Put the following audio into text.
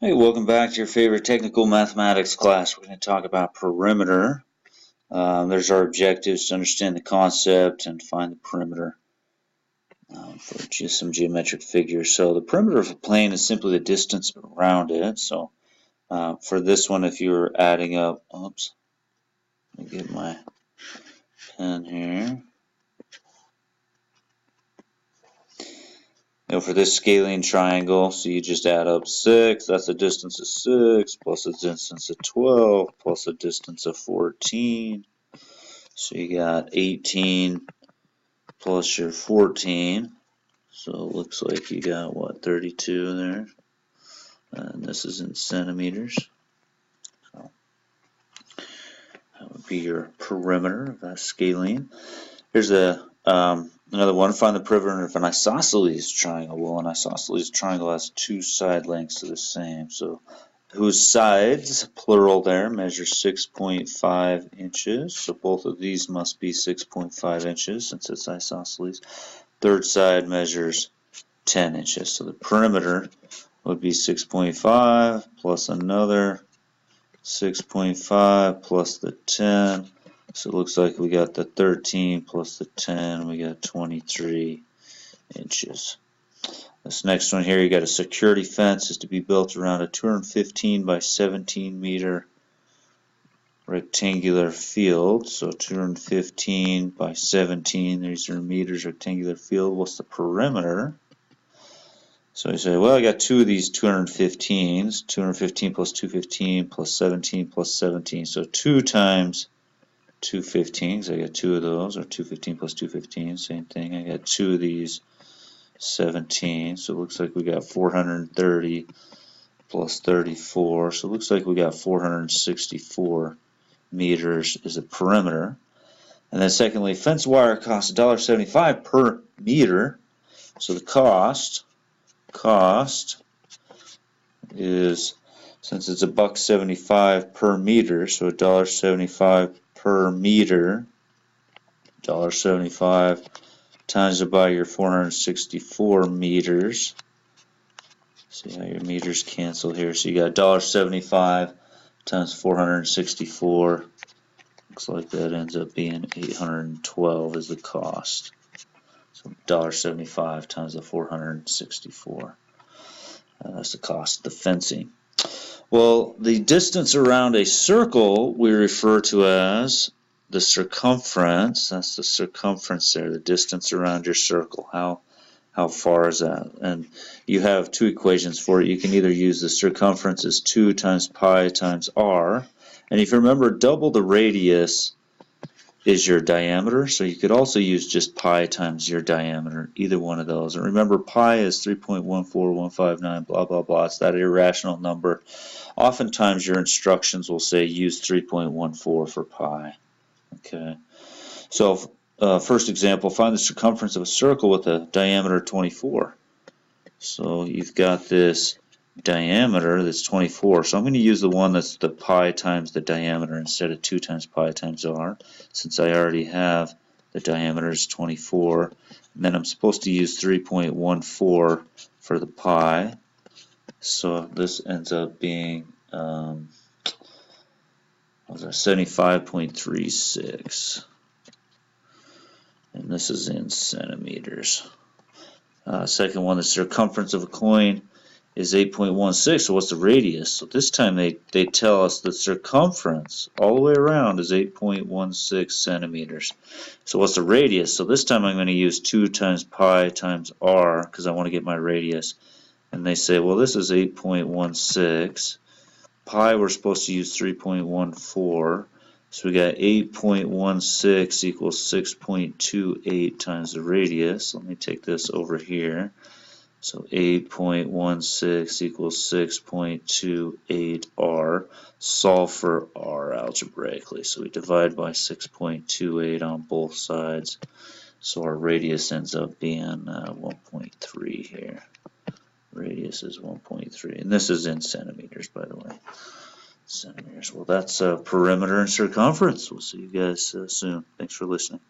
Hey, welcome back to your favorite technical mathematics class. We're going to talk about perimeter. There's our objectives to understand the concept and find the perimeter for just some geometric figures. So the perimeter of a plane is simply the distance around it. So for this one, if you're adding up, oops, let me get my pen here. For this scalene triangle, so you just add up 6, that's a distance of 6, plus a distance of 12, plus a distance of 14. So you got 18 plus your 14. So it looks like you got, what, 32 there? And this is in centimeters. So that would be your perimeter of that scalene. Here's another one. Find the perimeter of an isosceles triangle. Well, an isosceles triangle has two side lengths that are the same. So whose sides, plural there, measure 6.5 inches. So both of these must be 6.5 inches since it's isosceles. Third side measures 10 inches. So the perimeter would be 6.5 plus another 6.5 plus the 10. So it looks like we got the 13 plus the 10, we got 23 inches. This next one here, you got a security fence is to be built around a 215 by 17 meter rectangular field. So 215 by 17, these are meters rectangular field. What's the perimeter? So you say, well, I got two of these 215s, 215 plus 215 plus 17 plus 17. So 2 times 215, so I got two of those, or 215 plus 215, same thing. I got two of these 17, so it looks like we got 430 plus 34, so it looks like we got 464 meters is a perimeter. And then secondly, fence wire costs $1.75 per meter, so the cost is, since it's $1.75 per meter, so $1.75 per meter, $1.75 times it by your 464 meters. See how your meters cancel here. So you got $1.75 times 464. Looks like that ends up being 812 is the cost. So $1.75 times the 464. That's the cost of the fencing. Well, the distance around a circle we refer to as the circumference. That's the circumference there, the distance around your circle. How far is that? And you have two equations for it. You can either use the circumference as 2 times pi times r. And if you remember, double the radius is your diameter. So you could also use just pi times your diameter, either one of those. And remember, pi is 3.14159, blah, blah, blah. It's that irrational number. Oftentimes your instructions will say use 3.14 for pi. Okay. So first example, find the circumference of a circle with a diameter 24. So you've got this diameter that's 24. So I'm going to use the one that's the pi times the diameter instead of 2 times pi times r, since I already have the diameter is 24. And then I'm supposed to use 3.14 for the pi. So this ends up being 75.36. And this is in centimeters. Second one, the circumference of a coin is 8.16. So what's the radius? So this time they tell us the circumference all the way around is 8.16 centimeters. So what's the radius? So this time I'm going to use 2 times pi times r because I want to get my radius. And they say, well, this is 8.16. Pi, we're supposed to use 3.14. So we got 8.16 equals 6.28 times the radius. Let me take this over here. So 8.16 equals 6.28 r. Solve for r algebraically. So we divide by 6.28 on both sides. So our radius ends up being 1.3 here. Radius is 1.3, and this is in centimeters, by the way. Centimeters. Well, that's perimeter and circumference. We'll see you guys soon. Thanks for listening.